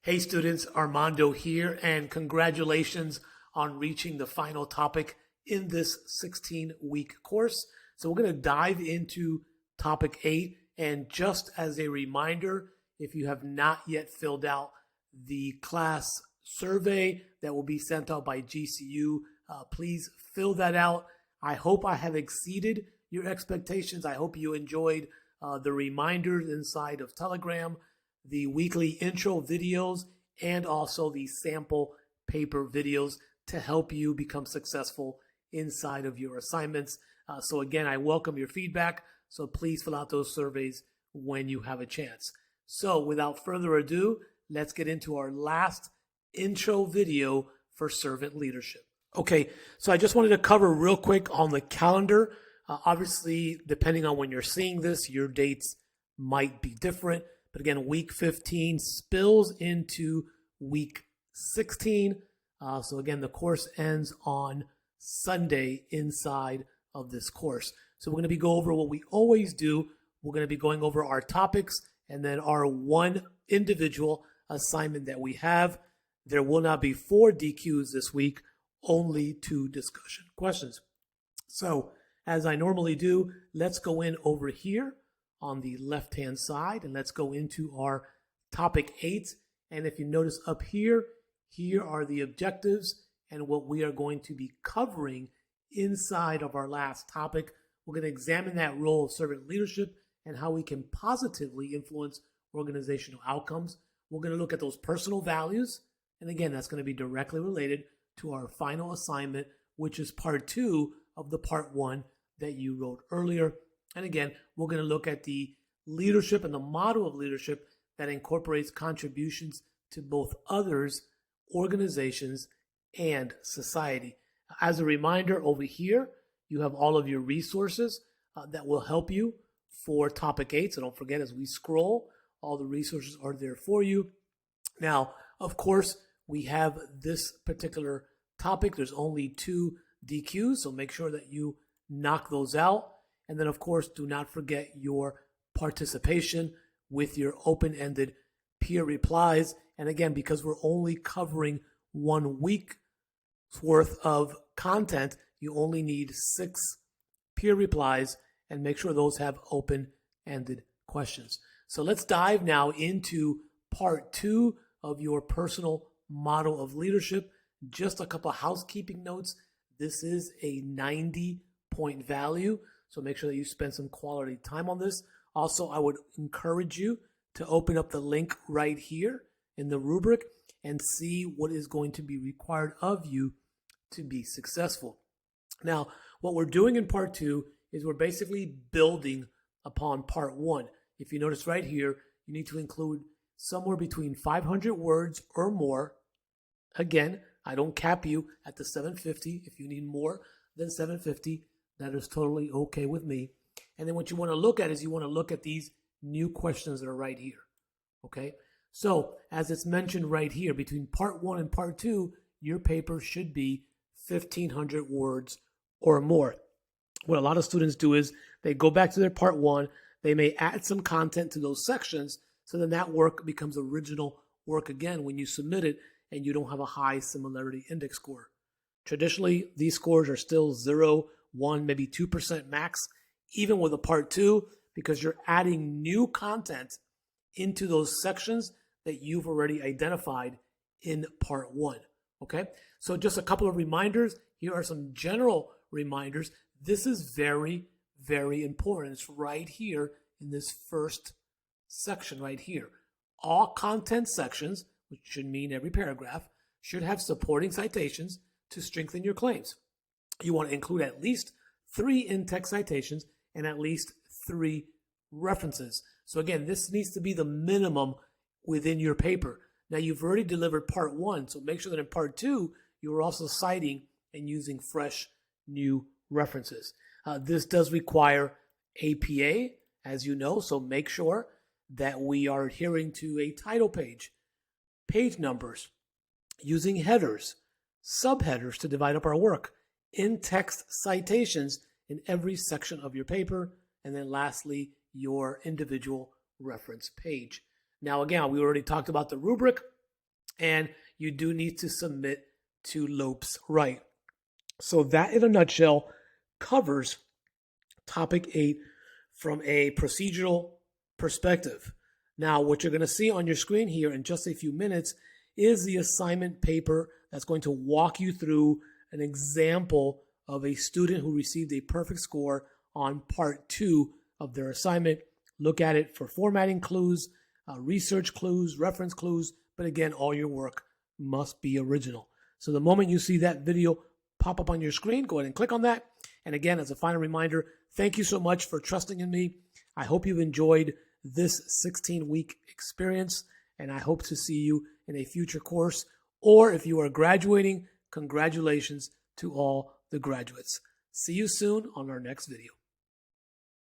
Hey students, Armando here, and congratulations on reaching the final topic in this 16-week course. So we're going to dive into topic 8, and just as a reminder, if you have not yet filled out the class survey that will be sent out by GCU, please fill that out. I hope I have exceeded your expectations. I hope you enjoyed the reminders inside of Telegram, the weekly intro videos, and also the sample paper videos to help you become successful inside of your assignments. So again, I welcome your feedback, so please fill out those surveys when you have a chance. So without further ado, let's get into our last intro video for servant leadership. Okay, so I just wanted to cover real quick on the calendar. Obviously, depending on when you're seeing this, your dates might be different. But again, week 15 spills into week 16. So again, the course ends on Sunday inside of this course. So we're going to be going over what we always do. We're going to be going over our topics and then our one individual assignment that we have. There will not be 4 DQs this week, only 2 discussion questions. So as I normally do, let's go in over here on the left-hand side, and let's go into our topic 8. And if you notice up here, here are the objectives and what we are going to be covering inside of our last topic. We're going to examine that role of servant leadership and how we can positively influence organizational outcomes. We're going to look at those personal values. And again, that's going to be directly related to our final assignment, which is part 2 of the part 1 that you wrote earlier. And again, we're going to look at the leadership and the model of leadership that incorporates contributions to both others, organizations, and society. As a reminder, over here, you have all of your resources that will help you for topic 8. So don't forget, as we scroll, all the resources are there for you. Now, of course, we have this particular topic. There's only 2 DQs, so make sure that you knock those out. And then, of course, do not forget your participation with your open-ended peer replies. And again, because we're only covering 1 week's worth of content, you only need 6 peer replies, and make sure those have open-ended questions. So let's dive now into part 2 of your personal model of leadership. Just a couple of housekeeping notes. This is a 90-point value. So make sure that you spend some quality time on this. Also, I would encourage you to open up the link right here in the rubric and see what is going to be required of you to be successful. Now, what we're doing in part 2 is we're basically building upon part 1. If you notice right here, you need to include somewhere between 500 words or more. Again, I don't cap you at the 750. If you need more than 750, that is totally okay with me. And then what you want to look at is you want to look at these new questions that are right here. Okay? So as it's mentioned right here, between part 1 and part 2, your paper should be 1,500 words or more. What a lot of students do is they go back to their part 1, they may add some content to those sections, so then that work becomes original work again when you submit it and you don't have a high similarity index score. Traditionally, these scores are still 0, 1, maybe 2% max, even with a part 2, because you're adding new content into those sections that you've already identified in part 1. Okay, so just a couple of reminders. Here are some general reminders. This is very, very important. It's right here in this first section right here. All content sections, which should mean every paragraph, should have supporting citations to strengthen your claims. You want to include at least 3 in-text citations and at least 3 references. So again, this needs to be the minimum within your paper. Now, you've already delivered part 1, so make sure that in part 2, you're also citing and using fresh, new references. This does require APA, as you know, so make sure that we are adhering to a title page, page numbers, using headers, subheaders to divide up our work, in-text citations in every section of your paper, and then lastly, your individual reference page. Now, again, we already talked about the rubric. and you do need to submit to Lopes Write. So that, in a nutshell, covers topic 8 from a procedural perspective. Now, what you're going to see on your screen here in just a few minutes is the assignment paper that's going to walk you through an example of a student who received a perfect score on part 2 of their assignment. Look at it for formatting clues, research clues, reference clues, but again, all your work must be original. So the moment you see that video pop up on your screen, go ahead and click on that. And again, as a final reminder, thank you so much for trusting in me. I hope you've enjoyed this 16-week experience, and I hope to see you in a future course. Or if you are graduating, congratulations to all the graduates. See you soon on our next video.